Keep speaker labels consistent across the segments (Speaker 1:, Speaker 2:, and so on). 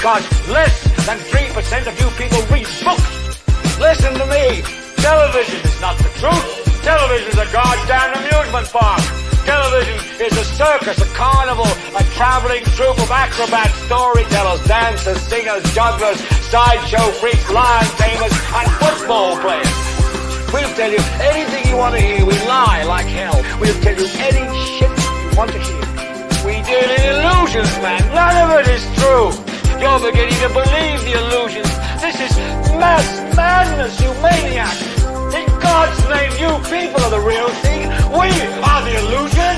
Speaker 1: because less than 3% of you people read books. Listen to me. Television is not the truth. Television is a goddamn amusement park. Television is a circus, a carnival, a traveling troupe of acrobats, storytellers, dancers, singers, jugglers, sideshow freaks, lion tamers, and football players. We'll tell you anything you want to hear. We lie like hell. We'll tell you any shit you want to hear. We deal in illusions, man. None of it is true. You're beginning to believe the illusions. This is mass madness, you maniac. In God's name, you people are the real thing. We are the illusion.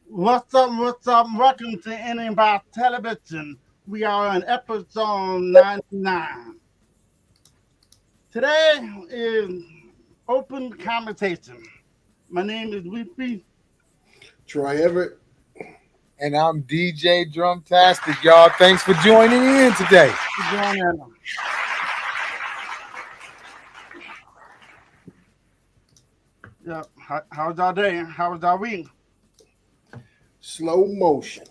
Speaker 2: What's up? Welcome to Ending About Television. We are on episode 99. Today is open conversation. My name is Weepy.
Speaker 3: Troy Everett.
Speaker 4: And I'm DJ Drumtastic, y'all. Thanks for joining in today.
Speaker 2: Yeah, how's our day? How was our week?
Speaker 3: Slow motion.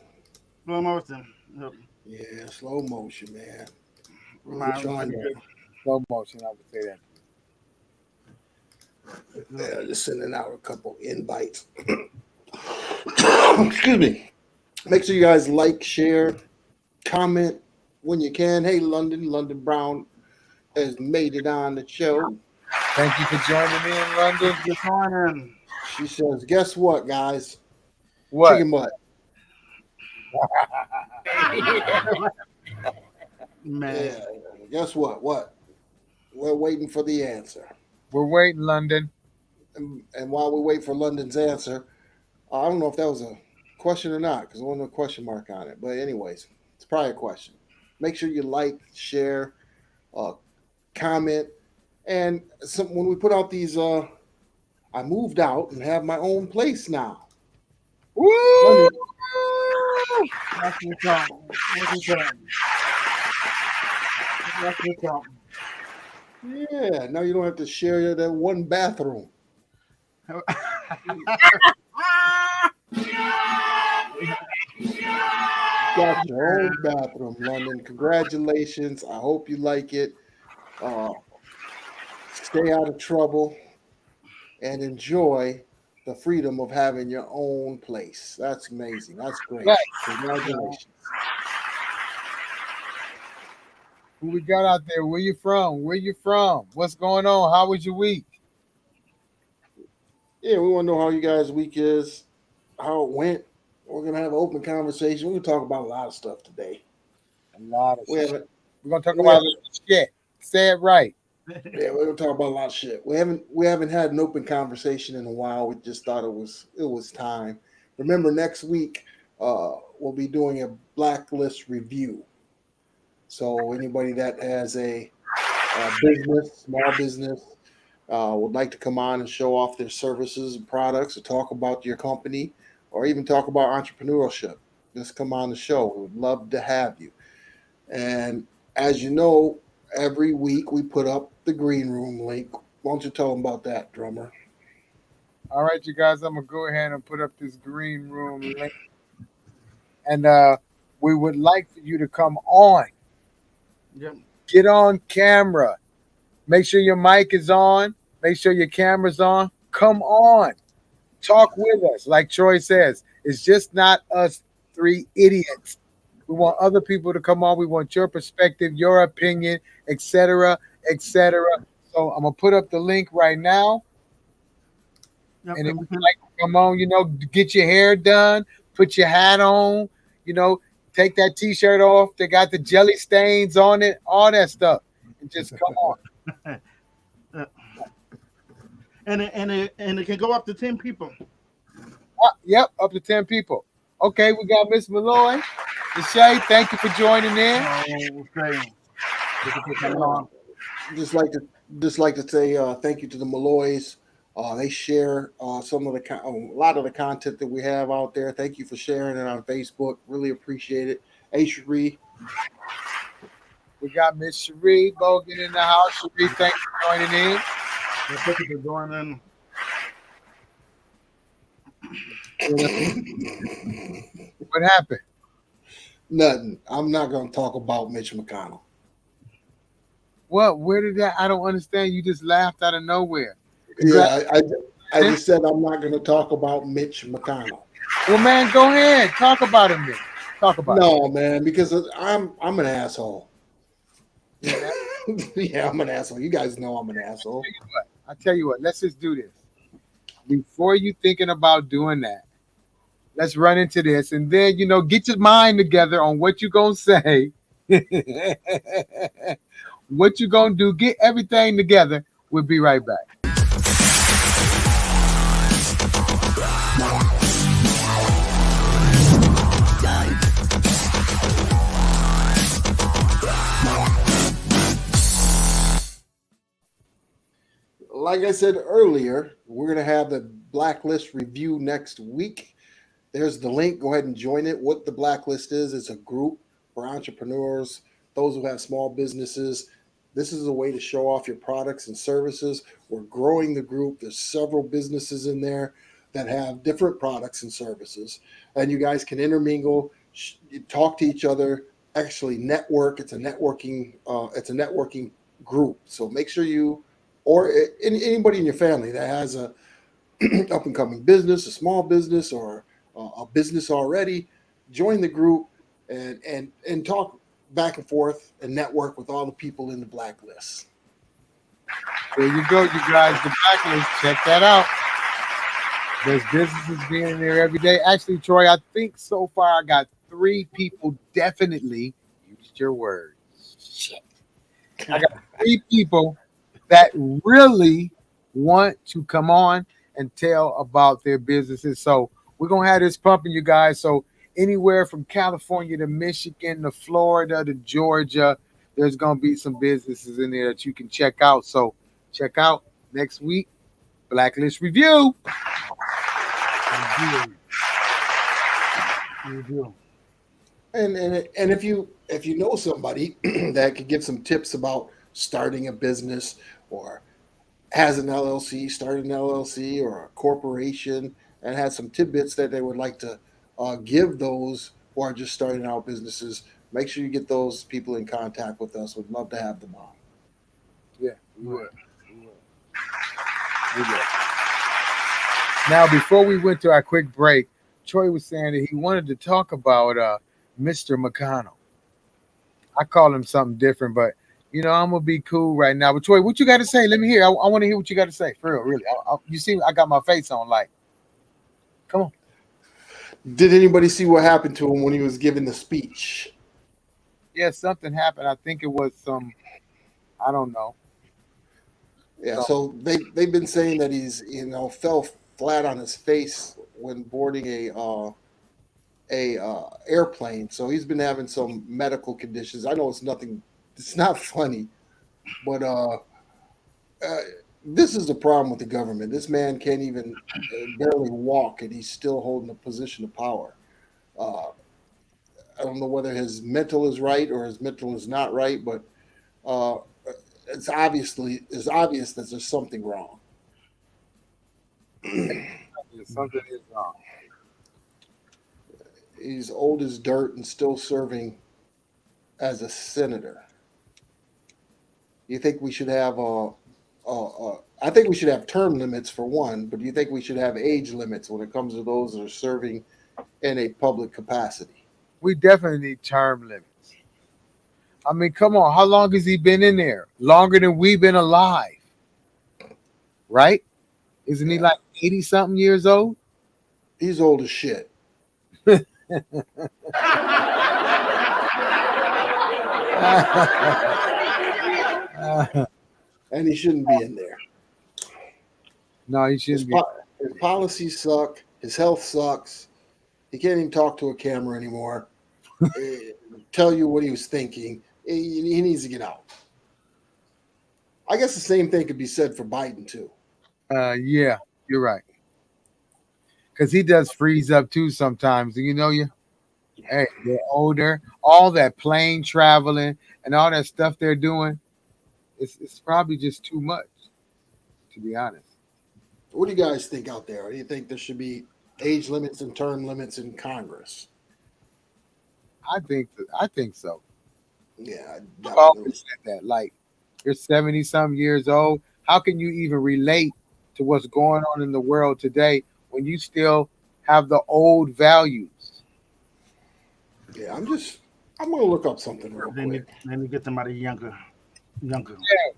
Speaker 2: Slow motion. Yep.
Speaker 3: Yeah, slow motion, man.
Speaker 2: We're
Speaker 3: trying to.
Speaker 4: Slow motion, I would say that.
Speaker 3: Yeah, just sending out a couple invites. Excuse me. Make sure you guys like, share, comment when you can. Hey, London Brown has made it on the show.
Speaker 4: Thank you for joining me in London.
Speaker 2: Good morning.
Speaker 3: She says, guess what, guys?
Speaker 4: What?
Speaker 3: Chicken butt.
Speaker 2: Man.
Speaker 3: Yeah, guess what? What? We're waiting for the answer.
Speaker 4: We're waiting, London.
Speaker 3: And while we wait for London's answer, I don't know if that was a question or not because there wasn't a question mark on it. But anyways, it's probably a question. Make sure you like, share, comment. And when we put out these, I moved out and have my own place now.
Speaker 4: Woo!
Speaker 2: That's what's up. That's what's up.
Speaker 3: Yeah, now you don't have to share that one bathroom. Got your own bathroom, London. Congratulations. I hope you like it. Stay out of trouble and enjoy the freedom of having your own place. That's amazing. That's great.
Speaker 4: Right.
Speaker 3: Congratulations.
Speaker 4: Who we got out there? Where you from? What's going on? How was your week?
Speaker 3: Yeah, we want to know how you guys' week is, how it went. We're going to have an open conversation. We're going to talk about a lot of stuff today.
Speaker 4: A lot of shit. We're going to talk
Speaker 3: we
Speaker 4: about shit. Say it right.
Speaker 3: Yeah, we're going to talk about a lot of shit. We haven't had an open conversation in a while. We just thought it was time. Remember, next week we'll be doing a Blacklist review. So anybody that has a small business, would like to come on and show off their services and products or talk about your company or even talk about entrepreneurship, just come on the show. We would love to have you. And as you know, every week we put up the green room link. Why don't you tell them about that, drummer?
Speaker 4: All right, you guys, I'm going to go ahead and put up this green room link. And we would like for you to come on.
Speaker 2: Yep.
Speaker 4: Get on camera. Make sure your mic is on. Make sure your camera's on. Come on. Talk with us. Like Troy says, it's just not us three idiots. We want other people to come on. We want your perspective, your opinion, etc., etc. So I'm going to put up the link right now.
Speaker 2: Yep.
Speaker 4: And if you'd like to come on, get your hair done, put your hat on, take that T-shirt off. They got the jelly stains on it, all that stuff. And just come on.
Speaker 2: And it can go up to 10 people.
Speaker 4: Yep, up to 10 people. Okay, we got Miss Malloy. Shay, thank you for joining in.
Speaker 2: Okay.
Speaker 3: Just like to say thank you to the Malloys. They share a lot of the content that we have out there. Thank you for sharing it on Facebook. Really appreciate it. Hey, Cherie.
Speaker 4: We got Miss Cherie Bogan in the house. Cherie, thanks for joining in.
Speaker 2: Thank you for joining.
Speaker 4: What happened?
Speaker 3: Nothing. I'm not going to talk about Mitch McConnell.
Speaker 4: What? Where did that? I don't understand. You just laughed out of nowhere.
Speaker 3: Yeah, I just said I'm not going to talk about Mitch McConnell.
Speaker 4: Well, man, go ahead. Talk about him then. Talk about it.
Speaker 3: No, man, because I'm an asshole. Yeah, I'm an asshole. You guys know I'm an asshole.
Speaker 4: I tell you what, let's just do this. Before you thinking about doing that, let's run into this and then, get your mind together on what you're going to say, what you're going to do. Get everything together. We'll be right back.
Speaker 3: Like I said earlier, we're going to have the Blacklist review next week. There's the link. Go ahead and join it. What the Blacklist is, it's a group for entrepreneurs, those who have small businesses. This is a way to show off your products and services. We're growing the group. There's several businesses in there that have different products and services. And you guys can intermingle, talk to each other, actually network. It's a networking group. So make sure you, or anybody in your family that has a up and coming business, a small business, or a business already, join the group and talk back and forth and network with all the people in the Blacklist.
Speaker 4: There you go, you guys. The Blacklist, check that out. There's businesses being in there every day. Actually, Troy, I think so far I got 3 people definitely used your word. Shit. I got 3 people that really want to come on and tell about their businesses. So we're going to have this pumping, you guys. So anywhere from California to Michigan to Florida to Georgia, there's going to be some businesses in there that you can check out. So check out next week, Blacklist Review.
Speaker 3: And if you know somebody that could give some tips about starting a business, or has an LLC, started an LLC or a corporation, and has some tidbits that they would like to give those who are just starting out businesses, make sure you get those people in contact with us. We'd love to have them on.
Speaker 4: Yeah, we would. Now, before we went to our quick break, Troy was saying that he wanted to talk about Mr. McConnell. I call him something different, but I'm gonna be cool right now. But Troy, what you got to say? Let me hear. I want to hear what you got to say. For real, really. You see, I got my face on. Like, come on.
Speaker 3: Did anybody see what happened to him when he was giving the speech?
Speaker 4: Yeah, something happened. I think it was some. I don't know.
Speaker 3: Yeah, so they've been saying that he's fell flat on his face when boarding a airplane. So he's been having some medical conditions. I know it's nothing. It's not funny, but this is the problem with the government. This man can't even barely walk, and he's still holding a position of power. I don't know whether his mental is right or his mental is not right, but it's obvious that there's something wrong.
Speaker 4: Something is wrong.
Speaker 3: He's old as dirt and still serving as a senator. You think we should have I think we should have term limits for one, but do you think we should have age limits when it comes to those that are serving in a public capacity?
Speaker 4: We definitely need term limits. I mean, come on. How long has he been in there? Longer than we've been alive. Right? Isn't he like 80-something years old?
Speaker 3: He's old as shit. And he shouldn't be in there.
Speaker 4: No, he shouldn't be.
Speaker 3: His policies suck. His health sucks. He can't even talk to a camera anymore. Tell you what he was thinking. He needs to get out. I guess the same thing could be said for Biden, too.
Speaker 4: Yeah, you're right. Because he does freeze up, too, sometimes. Do you know you? Hey, they're older. All that plane traveling and all that stuff they're doing, it's probably just too much, to be honest.
Speaker 3: What do you guys think out there? Do you think there should be age limits and term limits in Congress?
Speaker 4: I think so.
Speaker 3: Yeah,
Speaker 4: I've
Speaker 3: definitely.
Speaker 4: always said that. Like, you're 70 some years old. How can you even relate to what's going on in the world today when you still have the old values?
Speaker 3: Yeah, I'm gonna look up something real quick.
Speaker 2: Then you get somebody younger.
Speaker 4: Yeah,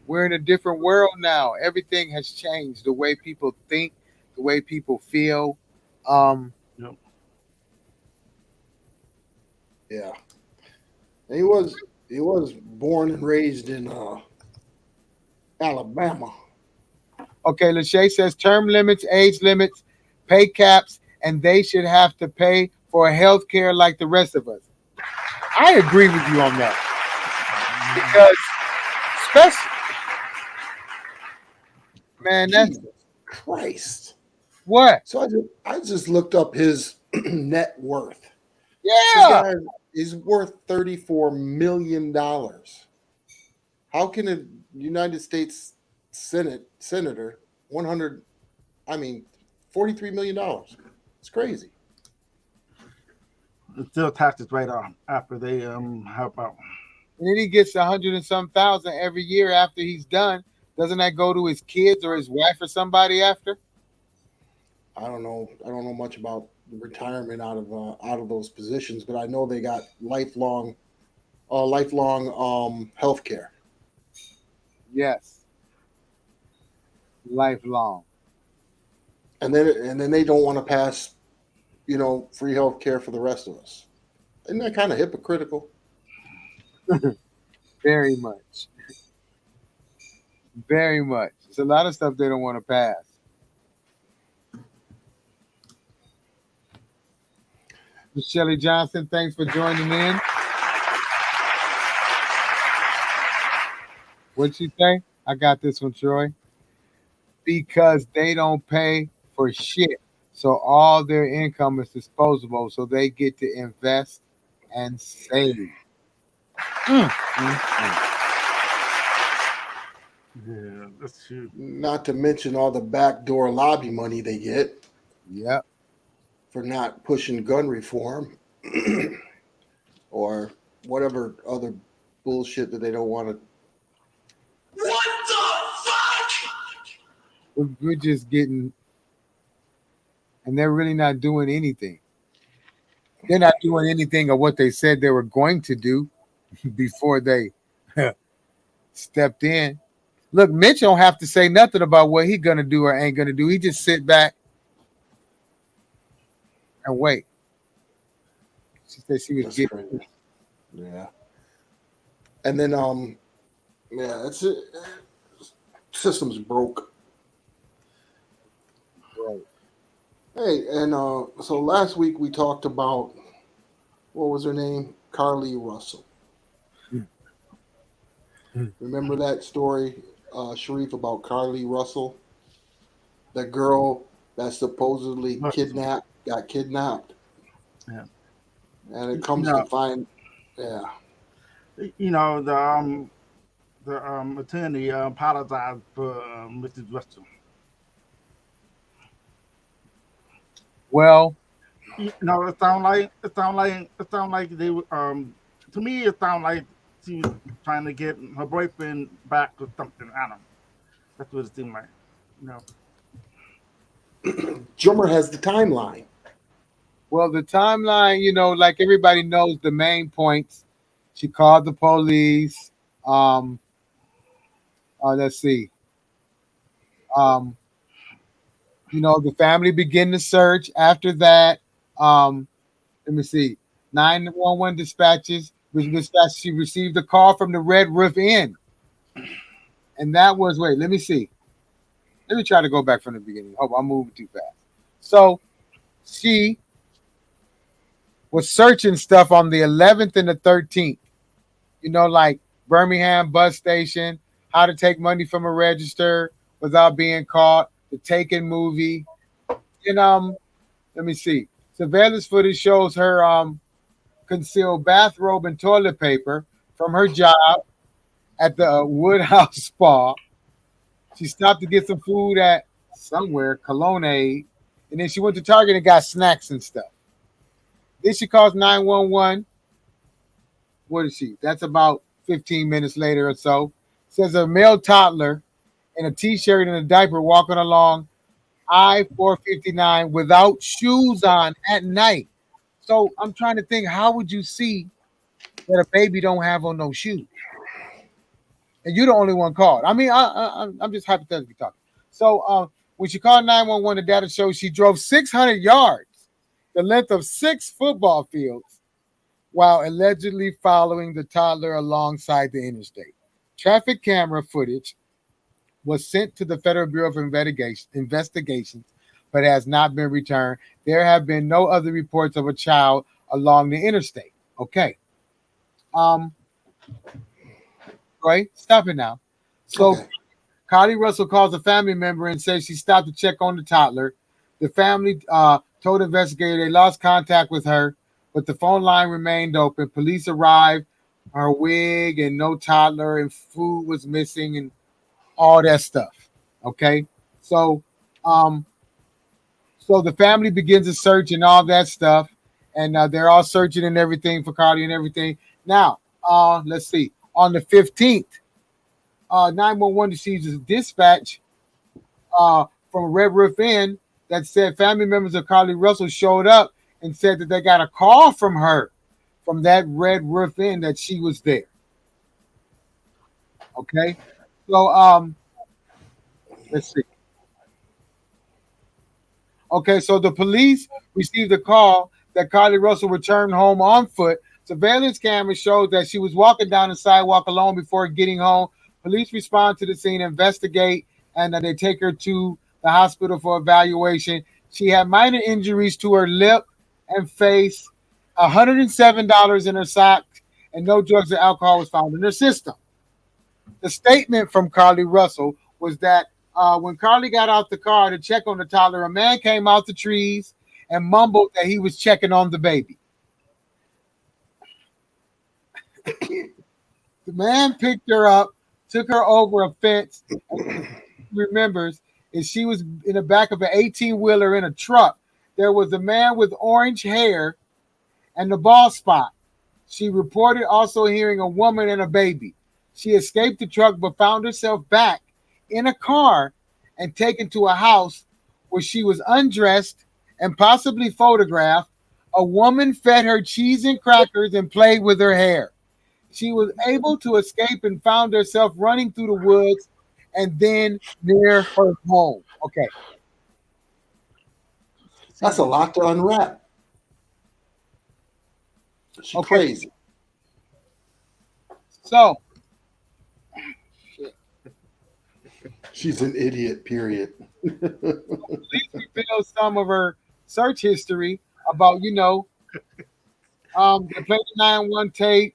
Speaker 4: we're in a different world now. Everything has changed. The way people think, the way people feel. Um,
Speaker 2: Yep.
Speaker 3: Yeah, and he was born and raised in Alabama.
Speaker 4: okay, Lachey says term limits, age limits, pay caps, and they should have to pay for health care like the rest of us. I agree with you on that. Because especially man, that's
Speaker 3: Jesus Christ.
Speaker 4: what?
Speaker 3: So I just looked up his net worth. This
Speaker 4: Yeah.
Speaker 3: guy is worth $34 million. How can a United States senator 43 million dollars? It's crazy.
Speaker 2: It's still taxes right on after they help out.
Speaker 4: And then he gets 100 and some thousand every year after he's done. Doesn't that go to his kids or his wife or somebody after?
Speaker 3: I don't know. I don't know much about the retirement out of those positions, but I know they got lifelong health care.
Speaker 4: Yes. Lifelong.
Speaker 3: And then they don't want to pass, free health care for the rest of us. Isn't that kind of hypocritical?
Speaker 4: Very much. Very much. It's a lot of stuff they don't want to pass. Shelly Johnson, thanks for joining in. What'd you say? I got this one, Troy. Because they don't pay for shit. So all their income is disposable. So they get to invest and save.
Speaker 2: Yeah, that's true.
Speaker 3: Not to mention all the backdoor lobby money they get
Speaker 4: Yep.
Speaker 3: for not pushing gun reform or whatever other bullshit that they don't want to.
Speaker 4: We're just getting, and they're really not doing anything. They're not doing anything of what they said they were going to do before they stepped in. Look, Mitch don't have to say nothing about what he gonna do or ain't gonna do. He just sit back and wait. She said she was
Speaker 3: That's
Speaker 4: getting.
Speaker 3: crazy. Yeah. And then it's system's broke.
Speaker 4: Right.
Speaker 3: Hey, and so last week we talked about, what was her name? Carlee Russell. Remember that story, Sharif, about Carlee Russell? That girl that supposedly got kidnapped.
Speaker 2: Yeah.
Speaker 3: And it comes to find, yeah.
Speaker 2: The attorney apologized for Mrs. Russell.
Speaker 4: Well,
Speaker 2: It sound like they to me it sound like she was trying to get her boyfriend back or something. I don't know. That's what it seemed like.
Speaker 3: Jummer has the timeline.
Speaker 4: Well, the timeline, like everybody knows the main points. She called the police. Let's see. The family began the search. After that, let me see. 911 dispatches. She received a call from the Red Roof Inn. And that was, let me see. Let me try to go back from the beginning. Oh, I'm moving too fast. So she was searching stuff on the 11th and the 13th. Like Birmingham bus station, how to take money from a register without being caught, the Taken movie. And let me see. Surveillance footage shows her concealed bathrobe and toilet paper from her job at the Woodhouse Spa. She stopped to get some food at somewhere, Colonnade, and then she went to Target and got snacks and stuff. Then she calls 911. What is she? That's about 15 minutes later or so. Says a male toddler in a t-shirt and a diaper walking along I-459 without shoes on at night. So I'm trying to think, how would you see that a baby don't have on no shoes? And you're the only one called. I mean, I'm just hypothetically talking. So when she called 911, the data shows she drove 600 yards, the length of 6 football fields, while allegedly following the toddler alongside the interstate. Traffic camera footage was sent to the Federal Bureau of Investigations, but has not been returned. There have been no other reports of a child along the interstate. Okay. Right? Stop it now. So
Speaker 3: Okay.
Speaker 4: Carlee Russell calls a family member and says she stopped to check on the toddler. The family told investigators they lost contact with her, but the phone line remained open. Police arrived, her wig and no toddler, and food was missing and all that stuff. Okay. So the family begins a search and all that stuff, and they're all searching and everything for Carlee and everything. Now, let's see. On the 15th, 911 receives a dispatch from Red Roof Inn that said family members of Carlee Russell showed up and said that they got a call from her from that Red Roof Inn that she was there. Okay, so let's see. Okay, so the police received a call that Carlee Russell returned home on foot. Surveillance camera showed that she was walking down the sidewalk alone before getting home. Police respond to the scene, investigate, and they take her to the hospital for evaluation. She had minor injuries to her lip and face, $107 in her socks, and no drugs or alcohol was found in her system. The statement from Carlee Russell was that when Carlee got out the car to check on the toddler, a man came out the trees and mumbled that he was checking on the baby. The man picked her up, took her over a fence. Remembers is she was in the back of an 18-wheeler in a truck. There was a man with orange hair and the bald spot. She reported also hearing a woman and a baby. She escaped the truck but found herself back in a car and taken to a house where she was undressed and possibly photographed. A woman fed her cheese and crackers and played with her hair. She was able to escape and found herself running through the woods and then near her home. Okay.
Speaker 3: That's a lot to unwrap. She's crazy.
Speaker 4: So
Speaker 3: she's an idiot, period.
Speaker 4: Police revealed some of her search history about, they played the 911 tape.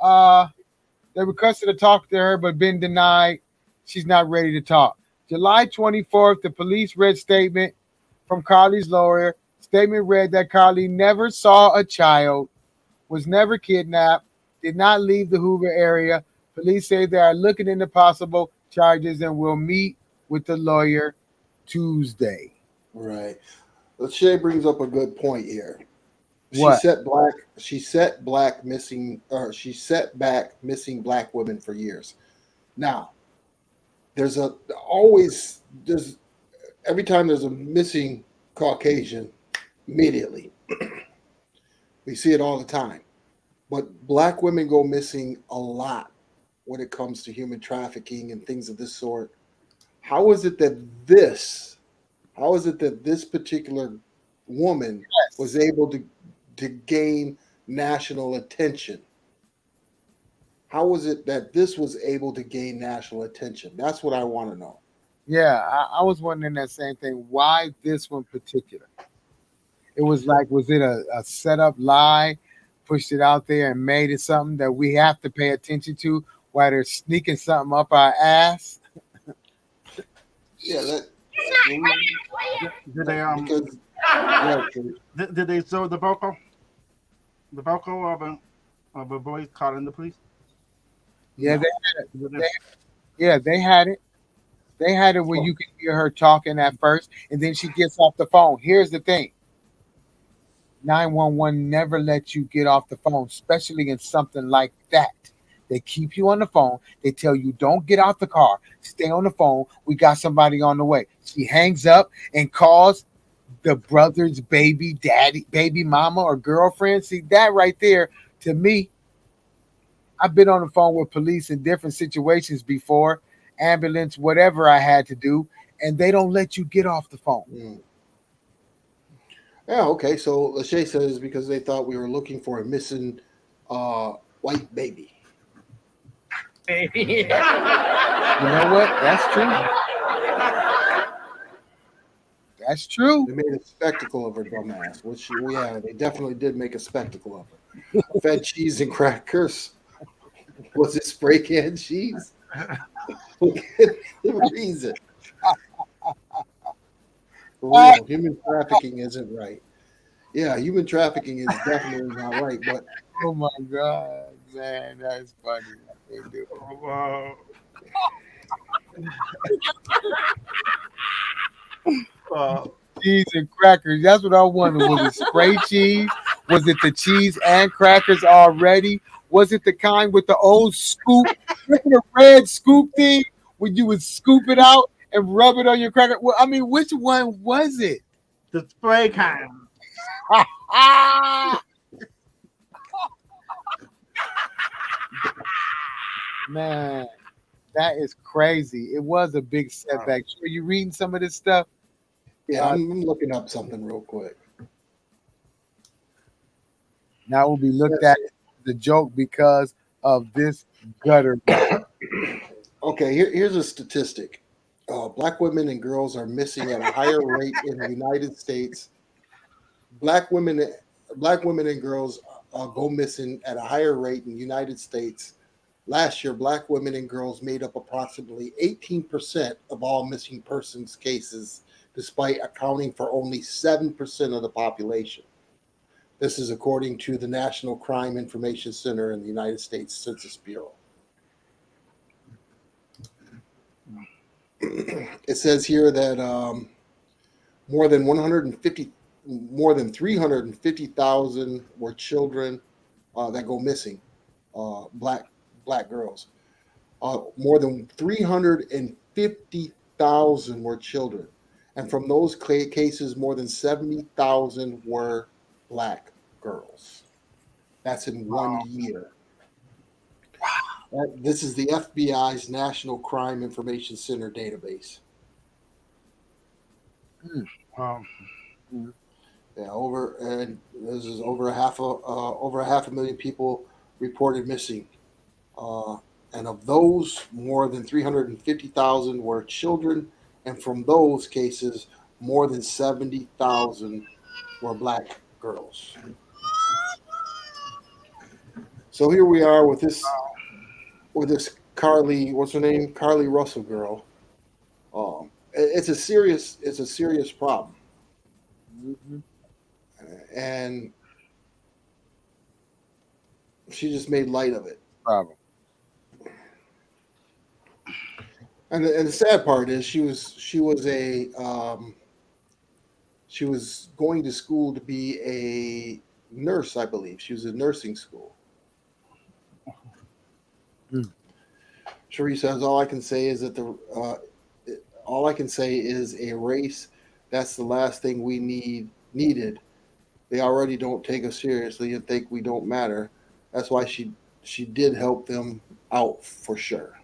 Speaker 4: They requested to talk to her, but been denied. She's not ready to talk. July 24th, the police read statement from Carlee's lawyer. Statement read that Carlee never saw a child, was never kidnapped, did not leave the Hoover area. Police say they are looking into possible charges and will meet with the lawyer Tuesday.
Speaker 3: Right. Shay brings up a good point here.
Speaker 4: What?
Speaker 3: She set back missing black women for years. Now, every time there's a missing Caucasian, immediately we see it all the time. But black women go missing a lot when it comes to human trafficking and things of this sort. How is it that this particular woman was able to gain national attention? How was it that this was able to gain national attention? That's what I want to know.
Speaker 4: Yeah, I was wondering that same thing. Why this one particular? It was like, was it a setup lie, pushed it out there and made it something that we have to pay attention to while they're sneaking something up our ass?
Speaker 3: Yeah,
Speaker 2: Did they show the vocal? the Velcro of a boy calling the police?
Speaker 4: Yeah,
Speaker 3: No.
Speaker 4: they had it. They had it where you can hear her talking at first, and then she gets off the phone. Here's the thing: 911 never lets you get off the phone, especially in something like that. They keep you on the phone. They tell you don't get out the car. Stay on the phone. We got somebody on the way. She hangs up and calls the brother's baby daddy, baby mama, or girlfriend. See that right there, to me, I've been on the phone with police in different situations before, ambulance, whatever I had to do, and they don't let you get off the phone.
Speaker 3: Mm. Yeah, okay. So Lachey says because they thought we were looking for a missing white baby.
Speaker 4: You know what? That's true. That's true.
Speaker 3: They made a spectacle of her dumbass, which they definitely did make a spectacle of her. Fed cheese and crackers. Was it spray can cheese? Look at the reason. For real, human trafficking isn't right. Yeah, human trafficking is definitely not right. But
Speaker 4: oh my God, man, that's funny. They do.
Speaker 2: Oh, wow.
Speaker 4: Cheese and crackers. That's what I wondered. Was it spray cheese? Was it the cheese and crackers already? Was it the kind with the old scoop? Remember the red scoop thing when you would scoop it out and rub it on your cracker? Well, I mean, which one was it?
Speaker 2: The spray kind.
Speaker 4: Man, that is crazy. It was a big setback. Are you reading some of this stuff?
Speaker 3: yeah, I'm looking up something real quick.
Speaker 4: Now it will be looked at as the joke because of this gutter.
Speaker 3: Okay, here's a statistic. Black women and girls are missing at a higher rate in the United States. Black women and girls go missing at a higher rate in the United States. Last year, Black women and girls made up approximately 18% of all missing persons cases, despite accounting for only 7% of the population. This is according to the National Crime Information Center in the United States Census Bureau. It says here that more than 350,000 were children that go missing, black girls. More than 350,000 were children, and from those cases, more than 70,000 were Black girls. That's in 1 year. This is the FBI's National Crime Information Center database.
Speaker 2: Wow.
Speaker 3: Yeah, this is over a half a million people reported missing, and of those, more than 350,000 were children, and from those cases, more than 70,000 were Black girls. So here we are with this Carlee, what's her name? Carlee Russell girl. It's a serious problem.
Speaker 4: Mm-hmm.
Speaker 3: And she just made light of it.
Speaker 4: Problem.
Speaker 3: And the sad part is she was going to school to be a nurse, I believe. She was in nursing school. Sheree says, all I can say is that a race. That's the last thing we needed. They already don't take us seriously and think we don't matter. That's why she did help them out for sure.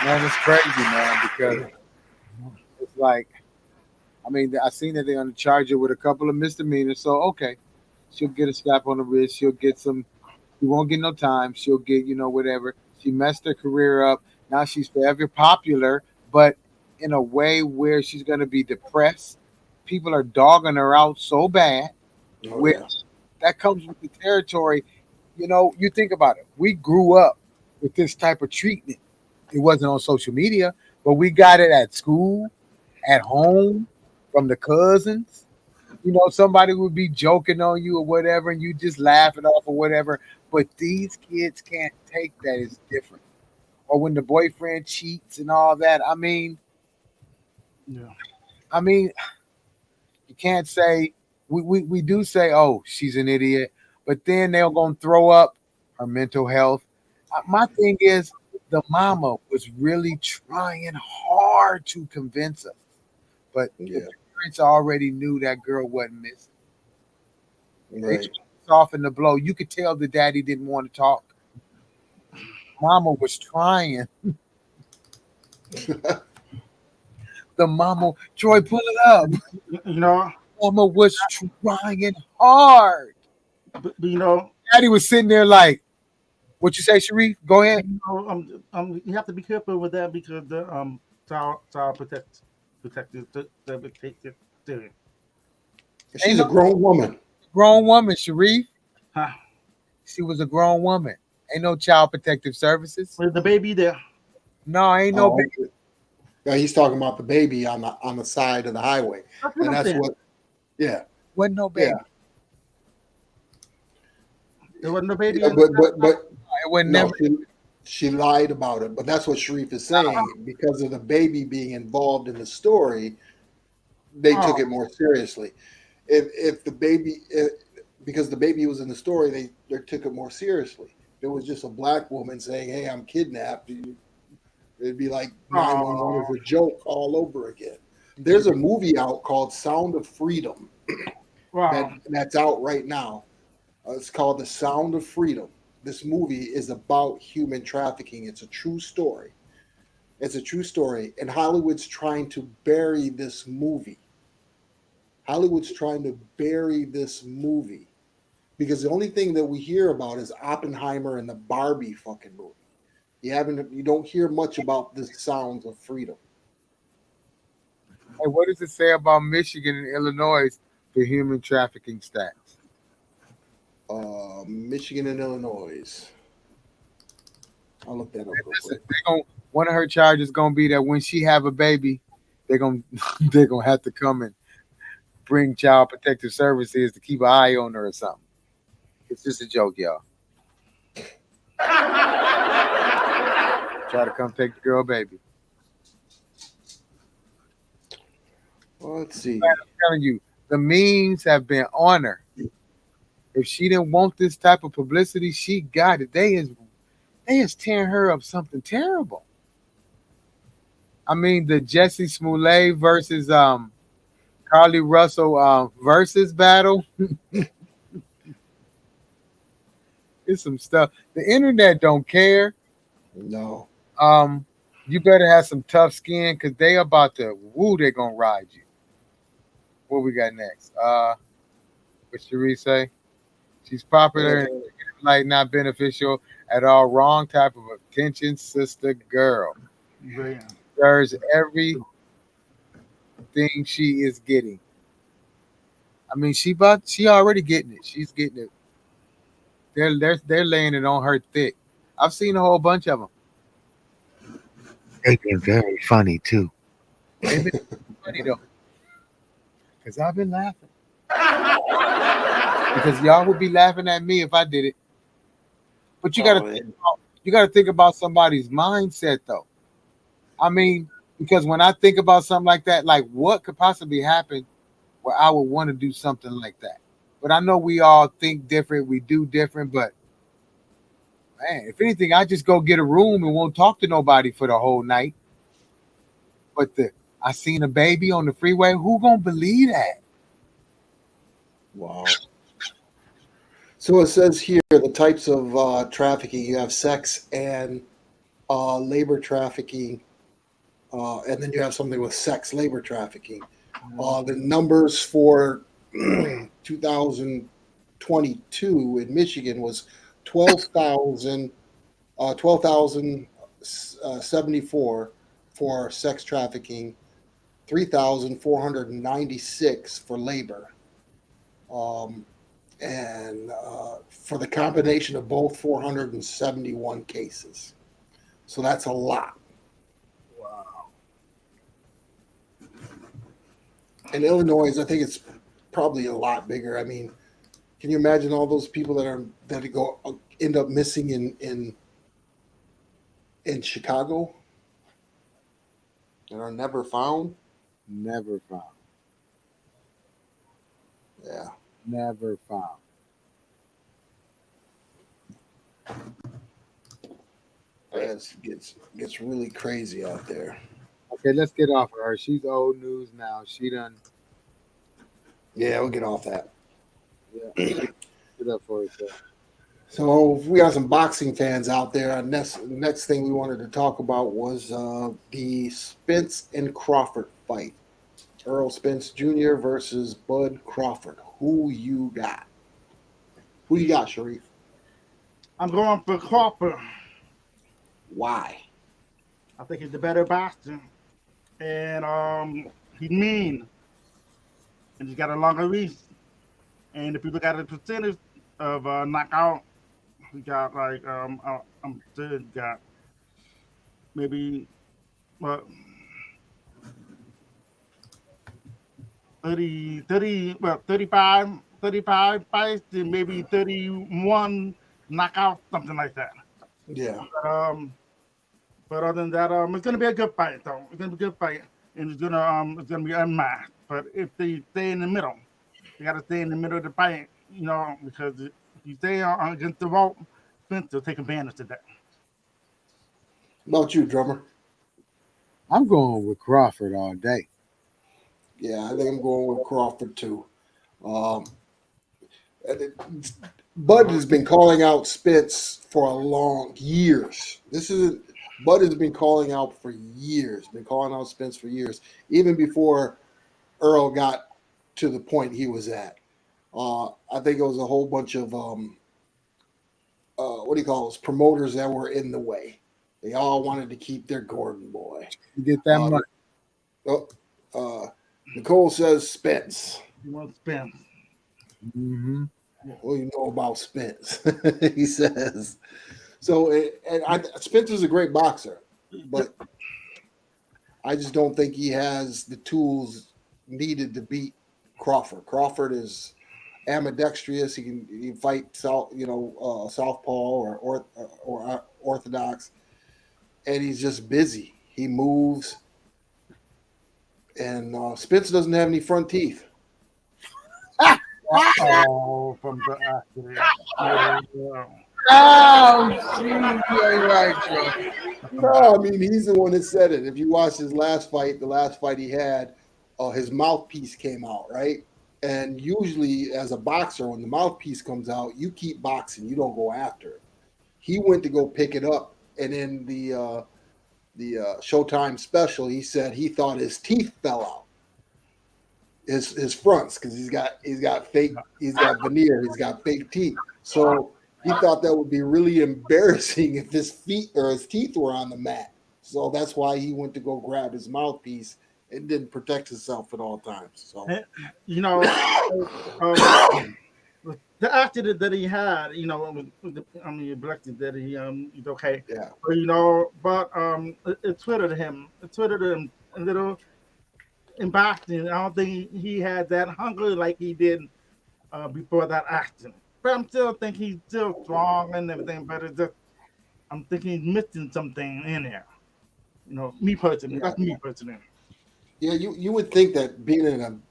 Speaker 4: Man, it's crazy, man, because it's like, I mean, I seen that they're going to charge her with a couple of misdemeanors. So, okay, she'll get a slap on the wrist. She'll get some. She won't get no time. She'll get, whatever. She messed her career up. Now she's forever popular, but in a way where she's going to be depressed. People are dogging her out so bad, that comes with the territory. You think about it. We grew up with this type of treatment. It wasn't on social media, but we got it at school, at home, from the cousins. You know, somebody would be joking on you or whatever, and you just laugh it off or whatever. But these kids can't take that. It's different. Or when the boyfriend cheats and all that.
Speaker 2: Yeah.
Speaker 4: I mean, you can't say we do say, oh, she's an idiot, but then they're gonna throw up her mental health. My thing is the mama was really trying hard to convince us, but
Speaker 3: Yeah.
Speaker 4: the parents already knew that girl wasn't missing. They
Speaker 3: Right.
Speaker 4: tried to soften the blow. You could tell the daddy didn't want to talk. Mama was trying. The mama, Joy, pull it up.
Speaker 2: You know,
Speaker 4: Mama was trying hard.
Speaker 2: but you know,
Speaker 4: Daddy was sitting there like, what you say, Sharif? Go ahead.
Speaker 2: you have to be careful with that because the child protective theory.
Speaker 3: She's a grown woman.
Speaker 4: Grown woman, Sharif.
Speaker 2: Huh.
Speaker 4: She was a grown woman. Ain't no child protective services.
Speaker 2: With the baby there.
Speaker 4: No, ain't no baby.
Speaker 3: Okay. Yeah, he's talking about the baby on the side of the highway, and that's what. Yeah.
Speaker 4: Wasn't no baby.
Speaker 3: Yeah.
Speaker 2: There wasn't a baby.
Speaker 3: Yeah, but
Speaker 4: It wasn't
Speaker 3: no,
Speaker 4: never.
Speaker 3: she lied about it. But that's what Sharif is saying. Because of the baby being involved in the story, they took it more seriously. If the baby, because the baby was in the story, they took it more seriously. If it was just a black woman saying, "Hey, I'm kidnapped," it'd be like 911 is a joke all over again. There's a movie out called Sound of Freedom that's out right now. It's called The Sound of Freedom. This movie is about human trafficking. It's a true story. It's a true story. And Hollywood's trying to bury this movie. Hollywood's trying to bury this movie because the only thing that we hear about is Oppenheimer and the Barbie fucking movie. You don't hear much about the Sounds of Freedom.
Speaker 4: Hey, what does it say about Michigan and Illinois for human trafficking stats?
Speaker 3: Michigan and Illinois. I'll look that up real quick.
Speaker 4: One of her charges gonna be that when she have a baby, they're gonna have to come and bring child protective services to keep an eye on her or something. It's just a joke, y'all. Try to come take the girl baby.
Speaker 3: Well, let's see.
Speaker 4: I'm telling you, the memes have been on her. If she didn't want this type of publicity, she got it. They is tearing her up something terrible. I mean, the Jesse Smollett versus Carlee Russell versus battle. It's some stuff. The internet don't care.
Speaker 3: No.
Speaker 4: You better have some tough skin because they about to they're gonna ride you. What we got next? What Cherie say? She's popular and like not beneficial at all. Wrong type of attention, sister girl.
Speaker 2: Yeah.
Speaker 4: There's everything she is getting. I mean, she already getting it. She's getting it. They're laying it on her thick. I've seen a whole bunch of them. They've been very funny too. They've been funny though, because I've been laughing. Because y'all would be laughing at me if I did it. But you gotta think about somebody's mindset though. I mean, because when I think about something like that, like what could possibly happen where I would want to do something like that? But I know we all think different, we do different, but man, if anything, I just go get a room and won't talk to nobody for the whole night. But I seen a baby on the freeway. Who gonna believe that?
Speaker 3: Wow. So it says here the types of trafficking. You have sex and labor trafficking, and then you have something with sex labor trafficking. The numbers for 2022 in Michigan was 12,074 for sex trafficking, 3,496 for labor. And for the combination of both, 471 cases. So that's a lot.
Speaker 4: Wow.
Speaker 3: In Illinois, I think it's probably a lot bigger. I mean, can you imagine all those people that end up missing in Chicago and are never found?
Speaker 4: Never found.
Speaker 3: Yeah.
Speaker 4: Never found.
Speaker 3: It gets really crazy out there.
Speaker 4: Okay, let's get off of her. She's old news now. She done.
Speaker 3: Yeah, we'll get off that.
Speaker 4: Yeah. Get up for herself.
Speaker 3: So we got some boxing fans out there. Next thing we wanted to talk about was the Spence and Crawford fight. Earl Spence Jr. versus Bud Crawford. Who you got? Who you got, Sharif?
Speaker 2: I'm going for Crawford.
Speaker 3: Why?
Speaker 2: I think he's the better boxer. And he's mean. And he's got a longer reach. And if you look at the percentage of knockout, he got like I'm sure he got maybe 35 fights and maybe 31 knockouts, something like that.
Speaker 3: Yeah.
Speaker 2: But other than that, it's gonna be a good fight though. It's gonna be a good fight, and it's gonna be unmatched. But if they stay in the middle, they gotta stay in the middle of the fight, because if you stay against the rope, Spence will take advantage of that.
Speaker 3: How about you, drummer?
Speaker 4: I'm going with Crawford all day.
Speaker 3: Yeah, I think I'm going with Crawford too. Bud has been calling out Spence for years. Bud has been calling out for years. Been calling out Spence for years, even before Earl got to the point he was at. I think it was a whole bunch of promoters that were in the way. They all wanted to keep their Gordon boy.
Speaker 4: You get that money.
Speaker 3: Nicole says Spence.
Speaker 2: You want Spence?
Speaker 4: Mm-hmm.
Speaker 3: What do you know about Spence? He says. So, Spence is a great boxer, but I just don't think he has the tools needed to beat Crawford. Crawford is ambidextrous. He can fight southpaw or orthodox, and he's just busy. He moves, and Spence doesn't have any front teeth.
Speaker 2: From the accident.
Speaker 4: Oh, you're right, Joe.
Speaker 3: No, I mean, he's the one that said it. If you watch his last fight, the last fight he had, his mouthpiece came out, right? And usually as a boxer, when the mouthpiece comes out, you keep boxing. You don't go after it. He went to go pick it up, and in the Showtime special, he said he thought his teeth fell out. His fronts, because he's got veneer, he's got fake teeth. So he thought that would be really embarrassing if his teeth were on the mat. So that's why he went to go grab his mouthpiece and didn't protect himself at all times. So
Speaker 2: the accident that he had, elected that he's okay.
Speaker 3: Yeah.
Speaker 2: But it twittered him. It twittered him a little. In boxing, I don't think he had that hunger like he did before that accident. But I'm still think he's still strong and everything. But it's just, I'm thinking he's missing something in there. Me personally. Yeah. That's me personally.
Speaker 3: Yeah, you would think that being in an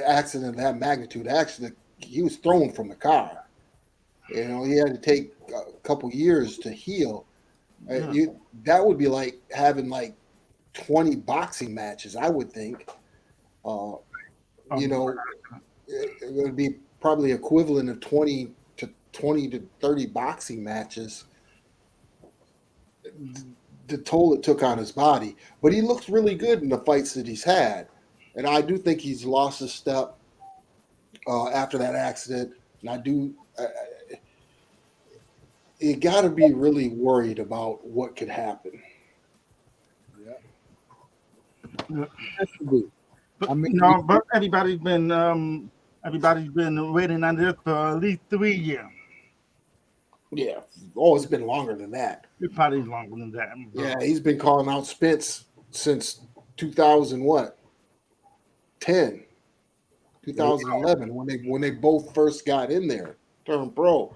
Speaker 3: accident of that magnitude, actually, he was thrown from the car. He had to take a couple years to heal. Yeah. That would be like having 20 boxing matches, I would think. It would be probably equivalent of 20 to 30 boxing matches. The toll it took on his body, but he looks really good in the fights that he's had, and I do think he's lost a step after that accident. And you got to be really worried about what could happen.
Speaker 2: But but everybody's been waiting on this for at least 3 years.
Speaker 3: Yeah. Oh, it's been longer than that.
Speaker 2: It's probably longer than that.
Speaker 3: Yeah, he's been calling out Spence since 2010. 2011 when they both first got in there, turned pro.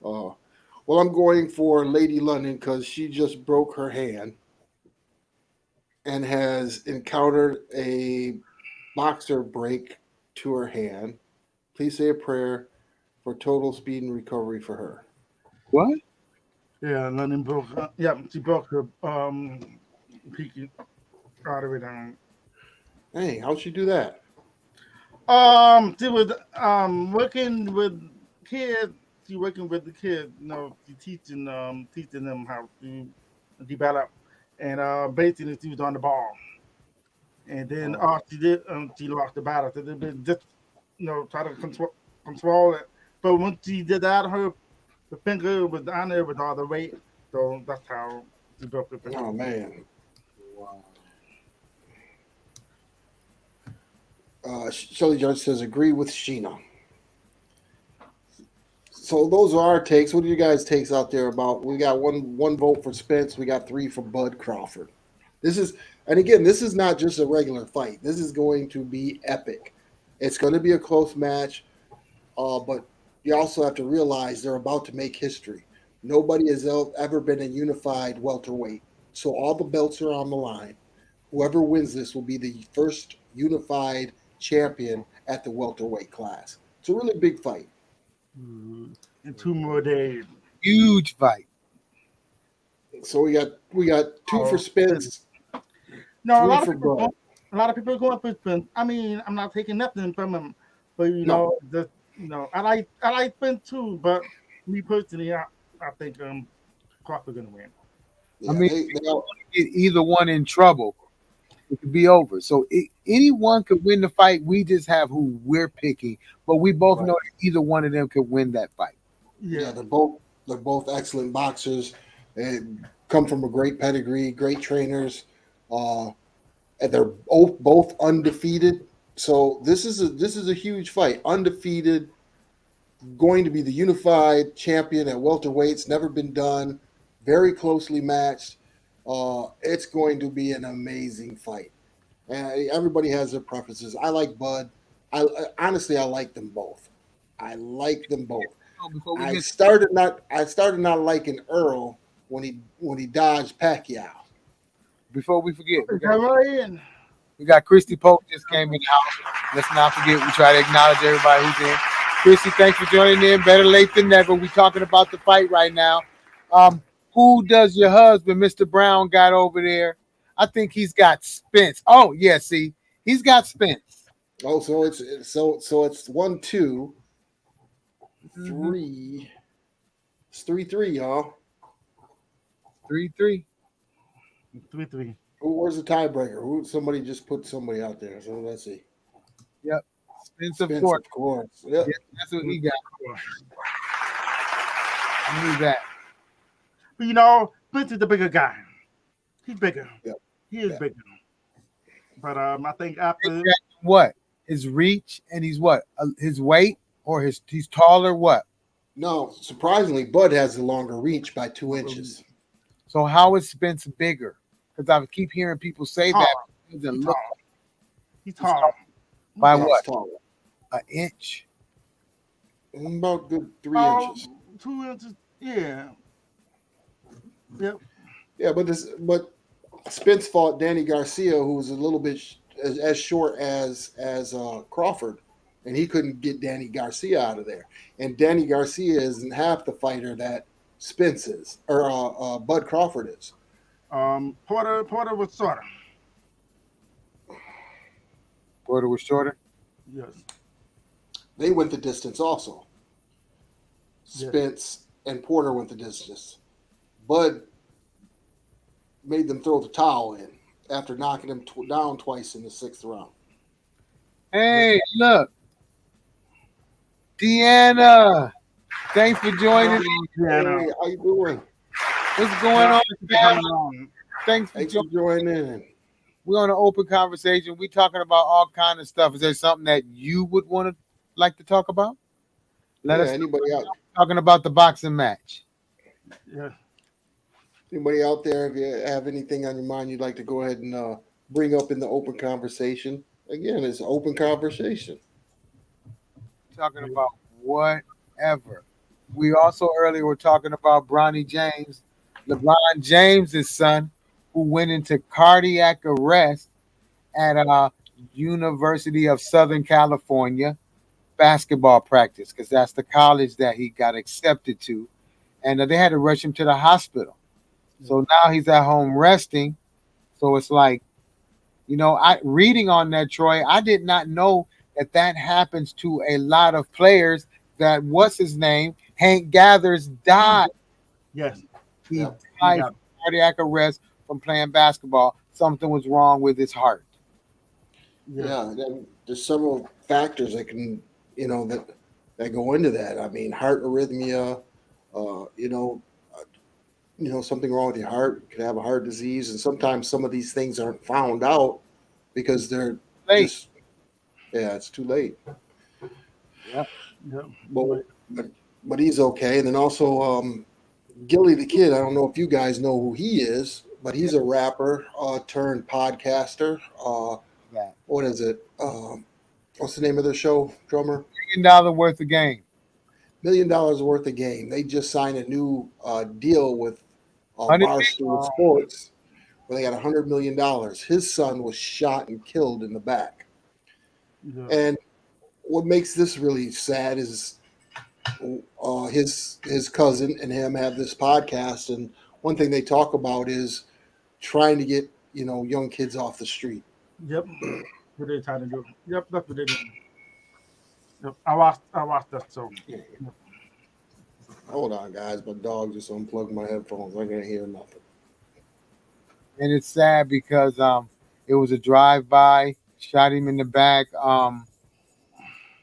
Speaker 3: Well, I'm going for Lady London because she just broke her hand and has encountered a boxer break to her hand. Please say a prayer for total speed and recovery for her.
Speaker 4: What?
Speaker 2: Yeah, London broke. Yeah, she broke her pinky artery down.
Speaker 3: Hey, how'd she do that?
Speaker 2: She was working with kids. She working with the kids. You know, she teaching them how to develop, and basically she was on the ball. And then she did she lost the battle. So they've been just try to control it. But once she did that, her the finger was on there with all the weight. So that's how she broke her finger.
Speaker 3: Oh man. Shelly Judge says agree with Sheena. So those are our takes. What are you guys' takes out there about? We got one vote for Spence. We got 3 for Bud Crawford. This is not just a regular fight. This is going to be epic. It's going to be a close match, but you also have to realize they're about to make history. Nobody has ever been a unified welterweight. So all the belts are on the line. Whoever wins this will be the first unified champion at the welterweight class. It's a really big fight.
Speaker 2: In 2 more days.
Speaker 4: Huge fight.
Speaker 3: So we got 2 for Spence.
Speaker 2: No,
Speaker 3: 3
Speaker 2: a lot
Speaker 3: for Bud.
Speaker 2: a lot of people are going for Spence. I mean, I'm not taking nothing from him, but I like Spence too. But me personally, I think Crawford gonna win.
Speaker 3: Yeah,
Speaker 4: I mean, they don't get either one in trouble. It could be over. So anyone could win the fight. We just have who we're picking, but we both know that either one of them could win that fight.
Speaker 3: Yeah, they're both excellent boxers. They come from a great pedigree, great trainers. And they're both undefeated. So this is a huge fight. Undefeated, going to be the unified champion at welterweights. Never been done. Very closely matched. It's going to be an amazing fight. And everybody has their preferences. I like Bud. I like them both. I like them both. I started not liking Earl when he dodged Pacquiao.
Speaker 4: Before we forget,
Speaker 2: We
Speaker 4: got Christy Polk just came in the house. Let's not forget, we try to acknowledge everybody who's in. Christy, thanks for joining in. Better late than never. We're talking about the fight right now. Who does your husband, Mr. Brown, got over there? I think he's got Spence. Oh, yeah, see, he's got Spence.
Speaker 3: Oh, so it's 1, 2, 3. It's 3-3, y'all.
Speaker 4: 3-3.
Speaker 2: 3-3.
Speaker 3: Where's the tiebreaker? Somebody just put somebody out there. So let's see.
Speaker 4: Yep. Spence, of course.
Speaker 3: Yep.
Speaker 4: Yeah, that's what he got. I knew that.
Speaker 2: But Spence is the bigger guy. He's bigger.
Speaker 3: Yep.
Speaker 2: He is bigger. But I think after
Speaker 4: what? His reach and he's what? His weight or he's taller? What?
Speaker 3: No, surprisingly, Bud has the longer reach by 2 inches.
Speaker 4: So how is Spence bigger? Because I keep hearing people say that.
Speaker 2: He's tall.
Speaker 4: By what?
Speaker 3: Taller.
Speaker 4: An inch?
Speaker 3: About good 3 inches.
Speaker 2: 2 inches. Yeah. Yep.
Speaker 3: Yeah, but Spence fought Danny Garcia, who was a little bit as short as Crawford, and he couldn't get Danny Garcia out of there. And Danny Garcia isn't half the fighter that Spence is, or Bud Crawford is.
Speaker 2: Porter was shorter.
Speaker 4: Porter was shorter?
Speaker 2: Yes.
Speaker 3: They went the distance also. Spence and Porter went the distance. Bud made them throw the towel in after knocking him down twice in the 6th round.
Speaker 4: Hey, look. Deanna. Thanks for joining me.
Speaker 3: Deanna. Hey, how you doing?
Speaker 4: What's going on? Thanks for
Speaker 3: joining in.
Speaker 4: We're on an open conversation. We're talking about all kind of stuff. Is there something that you would want to like to talk about? Let us
Speaker 3: anybody out
Speaker 4: talking about the boxing match.
Speaker 2: Yeah.
Speaker 3: Anybody out there, if you have anything on your mind you'd like to go ahead and bring up in the open conversation. Again, it's an open conversation.
Speaker 4: talking about whatever. We also earlier were talking about Bronny James, LeBron James's son, who went into cardiac arrest at University of Southern California basketball practice because that's the college that he got accepted to, and they had to rush him to the hospital. So now he's at home resting. So it's like, I reading on that, Troy, I did not know that happens to a lot of players. That what's his name, Hank Gathers died.
Speaker 2: Yes.
Speaker 4: He died from cardiac arrest from playing basketball. Something was wrong with his heart.
Speaker 3: Yeah, there's several factors that can, that go into that. I mean, heart arrhythmia, something wrong with your heart. You could have a heart disease, and sometimes some of these things aren't found out because they're
Speaker 4: late.
Speaker 3: It's too late.
Speaker 2: Yeah.
Speaker 3: But he's okay. And then also Gilli the Kid. I don't know if you guys know who he is, but he's a rapper turned podcaster. What is it? What's the name of the show, drummer?
Speaker 4: $1 million worth of game.
Speaker 3: $1 million worth of game. They just signed a new deal with Barstool Sports where they got $100 million. His son was shot and killed in the back. Yeah. And what makes this really sad is his cousin and him have this podcast, and one thing they talk about is trying to get young kids off the street.
Speaker 2: Yep, what they trying to do. Yep, that's what they do. Yep, I watched that show. Yep.
Speaker 3: Hold on, guys. My dog just unplugged my headphones. I can't hear nothing.
Speaker 4: And it's sad because it was a drive-by, shot him in the back.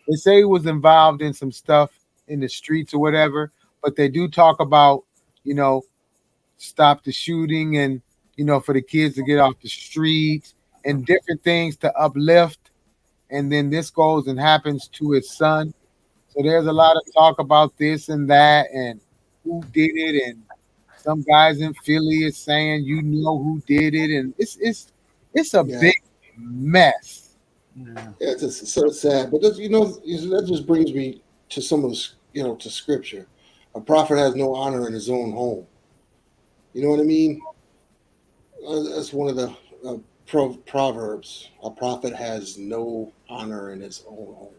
Speaker 4: They say he was involved in some stuff in the streets or whatever, but they do talk about, stop the shooting and, for the kids to get off the streets and different things to uplift. And then this goes and happens to his son. So there's a lot of talk about this and that and who did it. And some guys in Philly is saying, who did it. And it's a big mess.
Speaker 3: Yeah, it's just so sad. But that just brings me to some of the, to scripture. A prophet has no honor in his own home. You know what I mean? That's one of the proverbs. A prophet has no honor in his own home.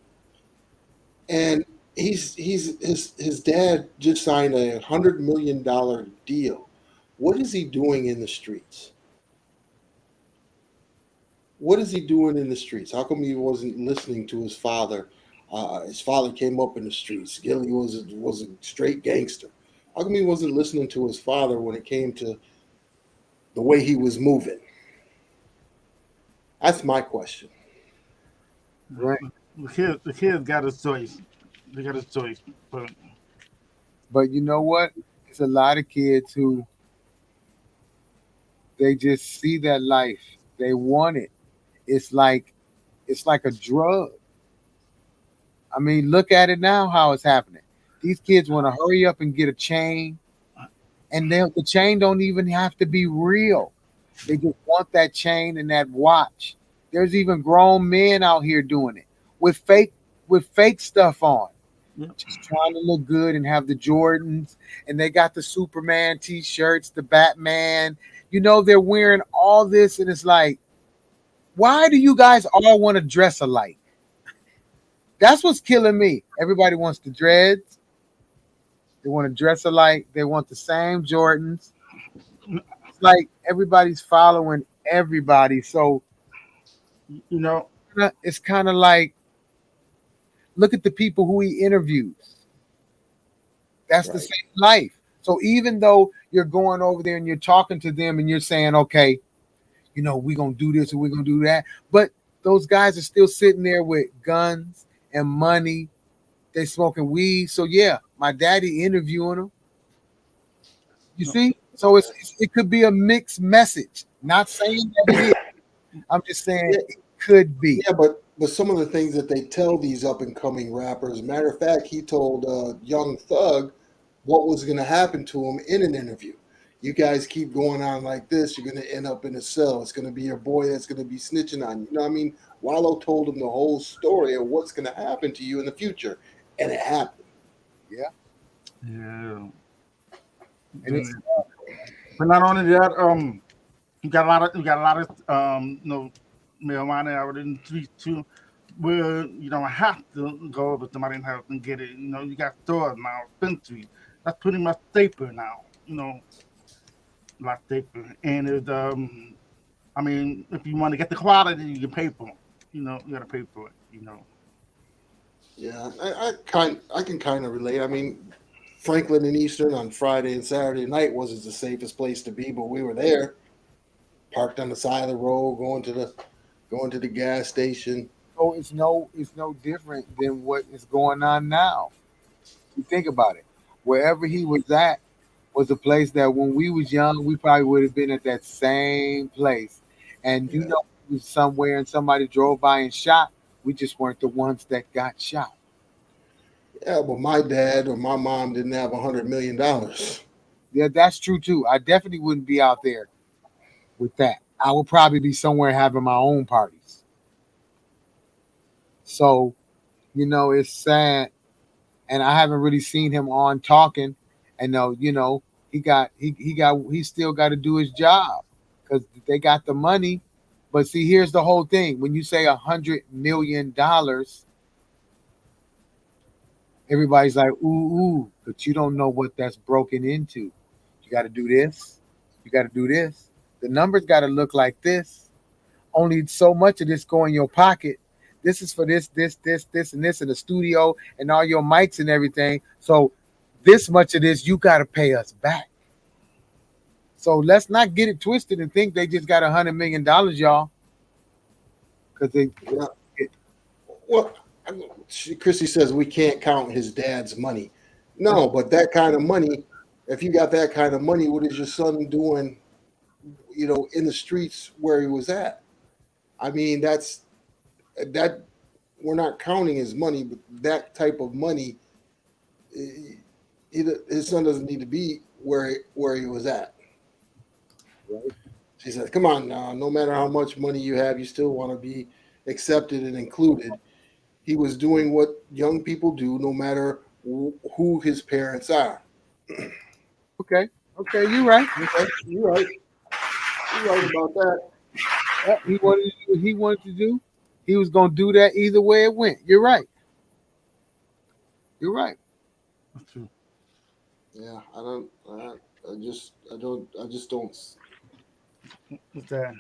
Speaker 3: And his dad just signed a $100 million deal. What is he doing in the streets? What is he doing in the streets? How come he wasn't listening to his father? His father came up in the streets. Gilli was a straight gangster. How come he wasn't listening to his father when it came to the way he was moving? That's my question.
Speaker 2: Right. The kid got his choice. They got his choice.
Speaker 4: But you know what? It's a lot of kids who they just see that life. They want it. It's like a drug. I mean, look at it now, how it's happening. These kids want to hurry up and get a chain, and the chain don't even have to be real. They just want that chain and that watch. There's even grown men out here doing it with fake stuff on, just trying to look good and have the Jordans, and they got the Superman T-shirts, the Batman. They're wearing all this, and it's like, why do you guys all want to dress alike? That's what's killing me. Everybody wants the dreads. They want to dress alike. They want the same Jordans. It's like everybody's following everybody. So, it's kind of like, look at the people who he interviews. That's the same life. So even though you're going over there and you're talking to them and you're saying, okay, we're going to do this and we're going to do that. But those guys are still sitting there with guns and money. They smoking weed. So yeah, my daddy interviewing them. You see? So it could be a mixed message. Not saying that it is. I'm just saying it could be.
Speaker 3: Yeah, but some of the things that they tell these up and coming rappers, matter of fact, he told Young Thug what was going to happen to him in an interview. You guys keep going on like this, you're going to end up in a cell. It's going to be your boy that's going to be snitching on you. Wallow told him the whole story of what's going to happen to you in the future, and it happened.
Speaker 2: Yeah.
Speaker 4: And it's
Speaker 2: But not only that, you got a lot of marijuana out in the streets too, where you don't have to go over to somebody's house and get it. You got stores now, dispensaries. That's pretty much safer now. A lot safer. And it's I mean, if you want to get the quality, you can pay for it. You got to pay for it.
Speaker 3: Yeah, I can kind of relate. I mean, Franklin and Eastern on Friday and Saturday night wasn't the safest place to be, but we were there, parked on the side of the road, going to the gas station.
Speaker 4: So it's no different than what is going on now. You think about it. Wherever he was at was a place that when we was young, we probably would have been at that same place. And it was somewhere and somebody drove by and shot. We just weren't the ones that got shot.
Speaker 3: Yeah, but my dad or my mom didn't have $100 million.
Speaker 4: Yeah, that's true too. I definitely wouldn't be out there with that. I would probably be somewhere having my own parties. So, it's sad. And I haven't really seen him on talking. And he still got to do his job because they got the money. But see, here's the whole thing. When you say $100 million, everybody's like, ooh, but you don't know what that's broken into. You got to do this. You got to do this. The numbers got to look like this. Only so much of this go in your pocket. This is for this, and this in the studio and all your mics and everything. So this much of this, you got to pay us back. So let's not get it twisted and think they just got $100 million, y'all. Because
Speaker 3: Chrissy says we can't count his dad's money. No, but that kind of money, if you got that kind of money, what is your son doing, in the streets where he was at? I mean, that we're not counting his money, but that type of money, his son doesn't need to be where he was at. Right? She says, come on now, no matter how much money you have, you still want to be accepted and included. He was doing what young people do, no matter who his parents are.
Speaker 4: Okay, you're right.
Speaker 3: You're right about that.
Speaker 4: He wanted to do what he wanted to do. He was going to do that either way it went. You're right.
Speaker 2: That's true.
Speaker 3: Yeah, I just don't.
Speaker 2: Okay.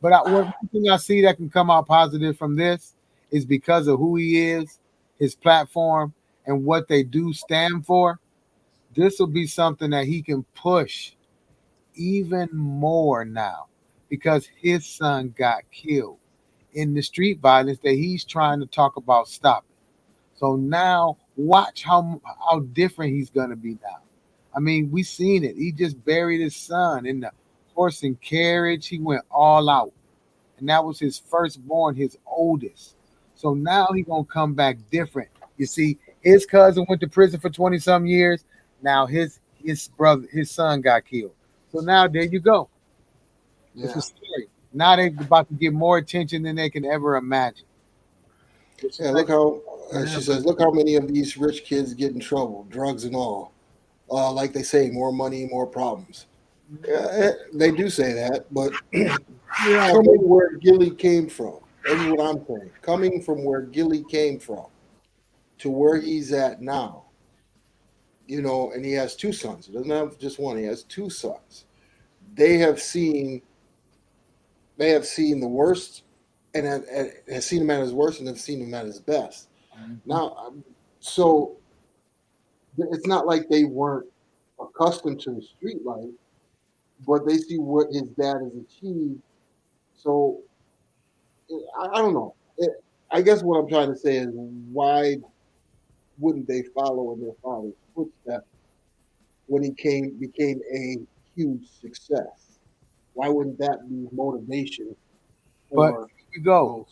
Speaker 4: But one thing I see that can come out positive from this is because of who he is, his platform, and what they do stand for. This will be something that he can push even more now because his son got killed in the street violence that he's trying to talk about stopping. So now watch how different he's going to be now. I mean, we seen it. He just buried his son in the horse and carriage. He went all out. And that was his firstborn, his oldest. So now he's going to come back different. You see, his cousin went to prison for 20-some years. Now his son got killed. So now there you go. Yeah. It's a story. Now they're about to get more attention than they can ever imagine.
Speaker 3: Yeah, look how she says, look how many of these rich kids get in trouble, drugs and all. Like they say, more money, more problems. Yeah, they do say that, but coming where Gilli came from, that's what I'm saying. Coming from where Gilli came from to where he's at now, and he has two sons. He doesn't have just one. He has two sons. They have seen the worst and have seen him at his worst and have seen him at his best. Mm-hmm. Now, so it's not like they weren't accustomed to the street life, but they see what his dad has achieved. So I don't know. I guess what I'm trying to say is, why wouldn't they follow in their father's footsteps when he became a huge success? Why wouldn't that be motivation?
Speaker 4: But here we go.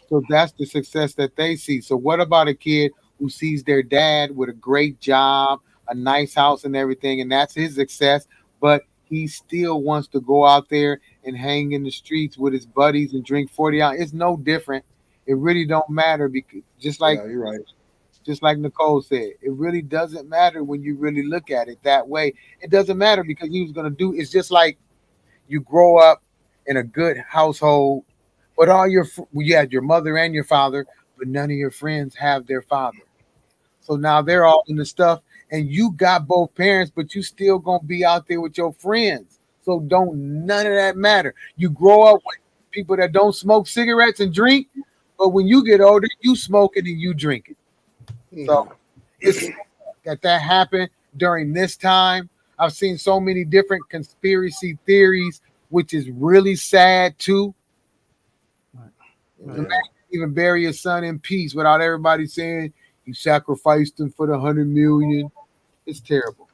Speaker 4: So that's the success that they see. So what about a kid who sees their dad with a great job, a nice house and everything, and that's his success, but he still wants to go out there and hang in the streets with his buddies and drink 40 ounces? It's no different. It really don't matter because
Speaker 3: Yeah, you're right.
Speaker 4: just like Nicole said, it really doesn't matter when you really look at it that way. It doesn't matter because he was gonna do. It's just like you grow up in a good household, but you had your mother and your father, but none of your friends have their father. So now they're all in the stuff, and you got both parents, but you still gonna be out there with your friends. So don't none of that matter. You grow up with people that don't smoke cigarettes and drink, but when you get older, you smoke it and you drink it.
Speaker 3: Yeah.
Speaker 4: So it's that happened during this time. I've seen so many different conspiracy theories, which is really sad too. The man didn't even bury his son in peace without everybody saying he sacrificed him for the 100 million. It's terrible.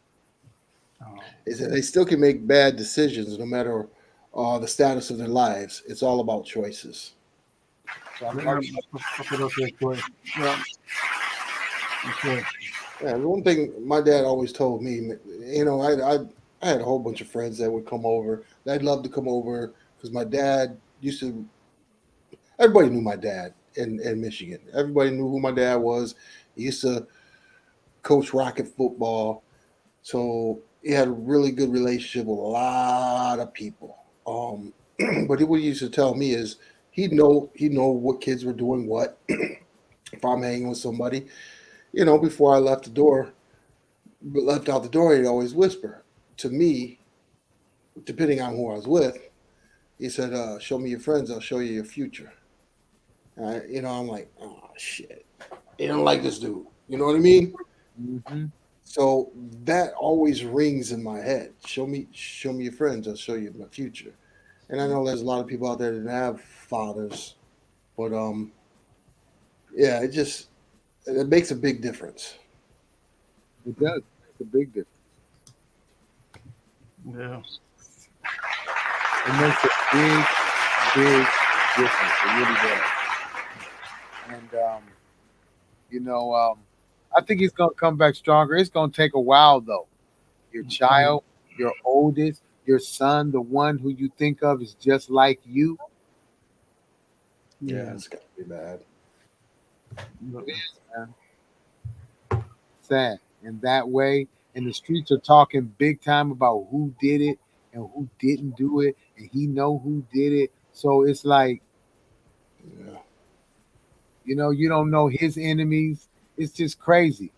Speaker 3: Is that they still can make bad decisions no matter the status of their lives. It's all about choices.
Speaker 2: Yeah. Okay.
Speaker 3: Yeah, the one thing my dad always told me, you know, I had a whole bunch of friends that would come over. They'd love to come over because my dad used to. Everybody knew my dad in Michigan. Everybody knew who my dad was. He used to coach rocket football, so he had a really good relationship with a lot of people. But what he used to tell me is he'd know what kids were doing what. If I'm hanging with somebody, you know, before I left out the door, he'd always whisper to me, depending on who I was with. He said, "Show me your friends, I'll show you your future." You know, I'm like, "Oh shit, they don't like this dude." You know what I mean?
Speaker 4: Mm-hmm.
Speaker 3: So that always rings in my head. Show me your friends, I'll show you my future. And I know there's a lot of people out there that have fathers, but yeah, it makes a big difference.
Speaker 4: It does. It's a big difference.
Speaker 2: Yeah.
Speaker 4: It makes a big, big difference. It really does. And I think he's gonna come back stronger. It's gonna take a while though. Your child, your oldest, your son, the one who you think of is just like you.
Speaker 3: Yeah, it's got to be bad.
Speaker 4: It is, man. Sad. In that way, and the streets are talking big time about who did it and who didn't do it, and he know who did it. So it's like,
Speaker 3: Yeah.
Speaker 4: you don't know his enemies. It's just crazy.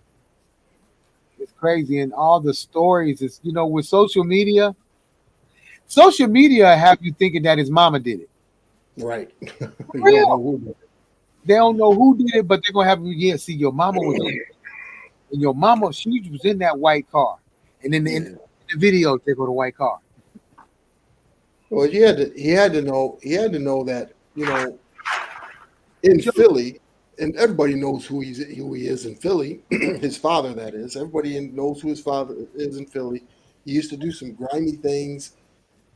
Speaker 4: It's crazy, and all the stories is, with social media have you thinking that his mama did it.
Speaker 3: Right. You don't
Speaker 4: Real.
Speaker 3: know who did it.
Speaker 4: They don't know who did it, but they're gonna have you. Yeah, see, your mama was, and your mama, she was in that white car, and in the video, they go to white car.
Speaker 3: Well, he had to know that, in Philly, and everybody knows who he is in Philly. His father, that is. Everybody knows who his father is in Philly. He used to do some grimy things,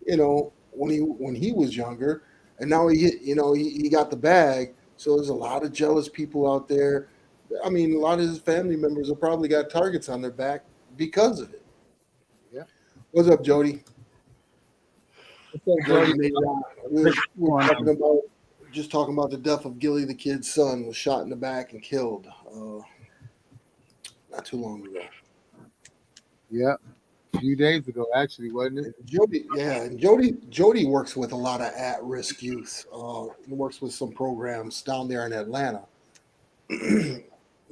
Speaker 3: when he was younger, and now he got the bag. So there's a lot of jealous people out there. I mean, a lot of his family members have probably got targets on their back because of it.
Speaker 4: Yeah.
Speaker 3: What's up, Jody?
Speaker 4: What's up, Jody?
Speaker 3: We're talking about the death of Gilli, the kid's son, was shot in the back and killed not too long ago.
Speaker 4: Yeah, a few days ago, actually, wasn't it?
Speaker 3: And Jody works with a lot of at-risk youth. He works with some programs down there in Atlanta.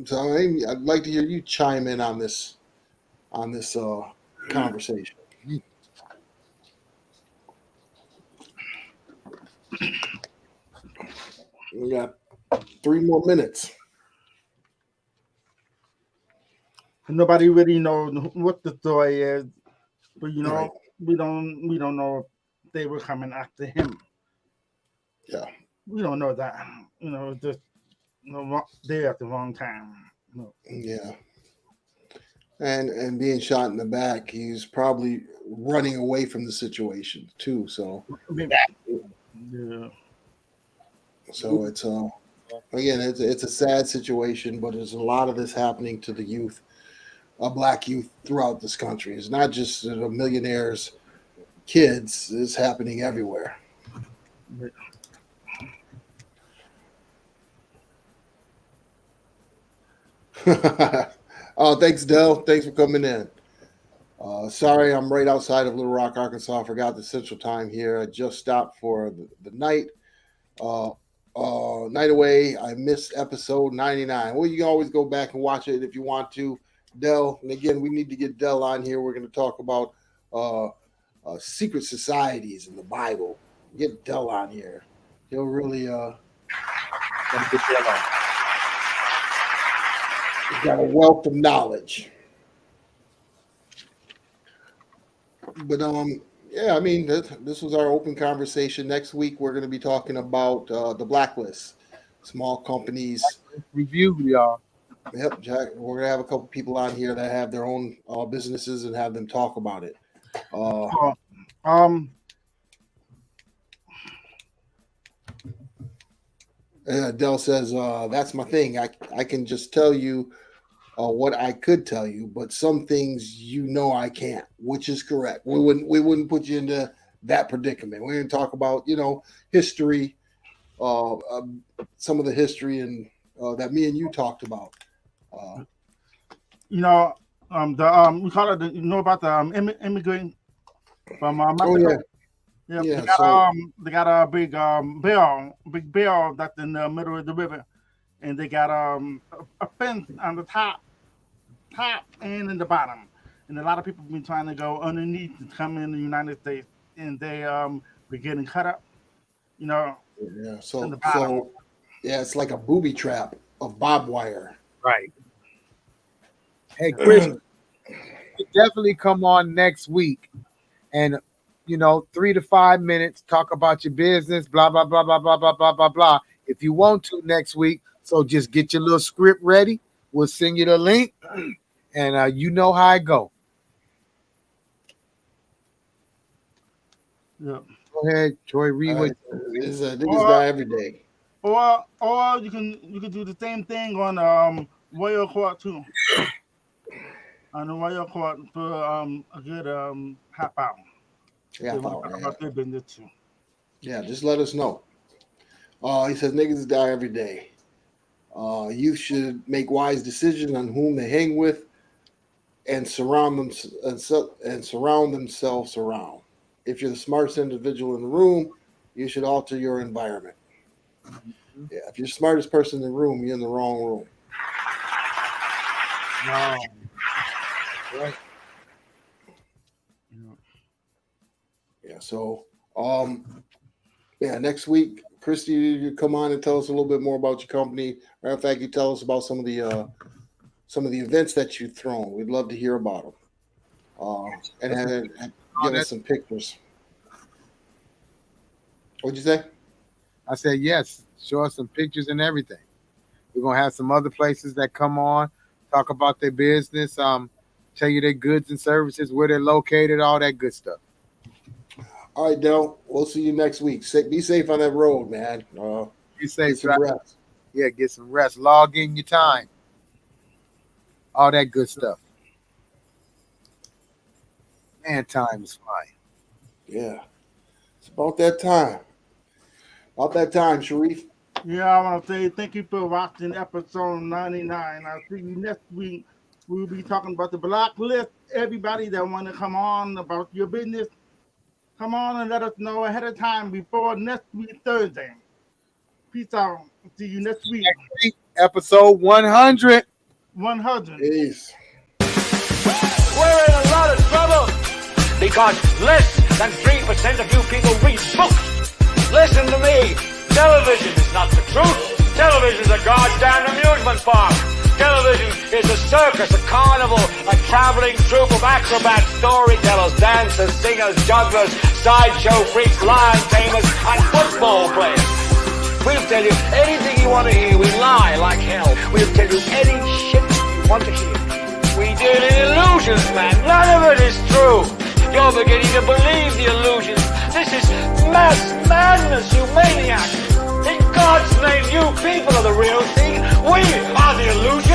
Speaker 3: So I'd like to hear you chime in on this conversation. We got 3 more minutes.
Speaker 2: Nobody really knows what the story is, but
Speaker 3: Right.
Speaker 2: we don't know if they were coming after him.
Speaker 3: Yeah.
Speaker 2: We don't know that. Just there at the wrong time.
Speaker 3: Yeah. And being shot in the back, he's probably running away from the situation too. So
Speaker 2: Yeah.
Speaker 3: So it's again, it's a sad situation, but there's a lot of this happening to the youth, black youth throughout this country. It's not just the millionaires' kids; it's happening everywhere. Thanks, Del. Thanks for coming in. Sorry, I'm right outside of Little Rock, Arkansas. I forgot the Central Time here. I just stopped for the night. Night away. I missed episode 99. Well, you can always go back and watch it if you want to. Del, and again, we need to get Del on here. We're going to talk about secret societies in the Bible. Get Del on here. He'll really get Del on. He's got a wealth of knowledge. But yeah, I mean, this was our open conversation. Next week, we're going to be talking about the Blacklist, small companies
Speaker 4: review, y'all.
Speaker 3: Yep, Jack. We're going to have a couple people on here that have their own businesses and have them talk about it. Del says, that's my thing. I can just tell you what I could tell you, but some things I can't, which is correct. We wouldn't put you into that predicament. We're going to talk about, history, some of the history and that me and you talked about.
Speaker 2: We call it about the immigrant from Mexico. Yeah, they got a big bill that's in the middle of the river, and they got a fence on the top and in the bottom, and a lot of people have been trying to go underneath and come in the United States, and they be getting cut up,
Speaker 3: Yeah, so it's like a booby trap of barbed wire.
Speaker 4: Right. Hey, Chris, you definitely come on next week, and 3 to 5 minutes, talk about your business, blah, blah, blah, blah, blah, blah, blah, blah, blah. If you want to next week, so just get your little script ready. We'll send you the link, and you know how it go.
Speaker 2: Yeah.
Speaker 4: Go ahead, Troy, read what
Speaker 3: This guy every day.
Speaker 2: Or you can do the same thing on Royal Court too. On the Royal Court for a good half hour.
Speaker 3: Yeah, just let us know. He says niggas die every day. Youth should make wise decisions on whom they hang with and surround themselves around. If you're the smartest individual in the room, you should alter your environment. Yeah, if you're the smartest person in the room, you're in the wrong room.
Speaker 2: Wow.
Speaker 3: Right. Yeah, so next week, Christy, you come on and tell us a little bit more about your company. Matter of fact, you tell us about some of the events that you've thrown. We'd love to hear about them. And give us some pictures. What'd you say?
Speaker 4: I said yes. Show us some pictures and everything. We're gonna have some other places that come on, talk about their business, tell you their goods and services, where they're located, all that good stuff.
Speaker 3: All right, Del. We'll see you next week. Be safe on that road, man.
Speaker 4: Be safe.
Speaker 3: Get some rest.
Speaker 4: Yeah, get some rest. Log in your time. All that good stuff. Man, time is flying.
Speaker 3: Yeah. It's about that time. About that time, Sharif.
Speaker 2: Yeah, I want to say thank you for watching episode 99. I'll see you next week. We'll be talking about the Blacklist. Everybody that want to come on about your business, come on and let us know ahead of time before next week, Thursday. Peace out. See you next week.
Speaker 4: Episode 100.
Speaker 2: 100.
Speaker 3: Peace.
Speaker 1: We're in a lot of trouble because less than 3% of you people read books. Listen to me. Television is not the truth. Television is a goddamn amusement park. Television is a circus, a carnival, a traveling troupe of acrobats, storytellers, dancers, singers, jugglers, sideshow freaks, lion tamers, and football players. We'll tell you anything you want to hear. We lie like hell. We'll tell you any shit you want to hear. We deal in illusions, man. None of it is true. You're beginning to believe the illusions. This is mass madness, you maniacs. In God's name, you people are the real thing. We are the illusion.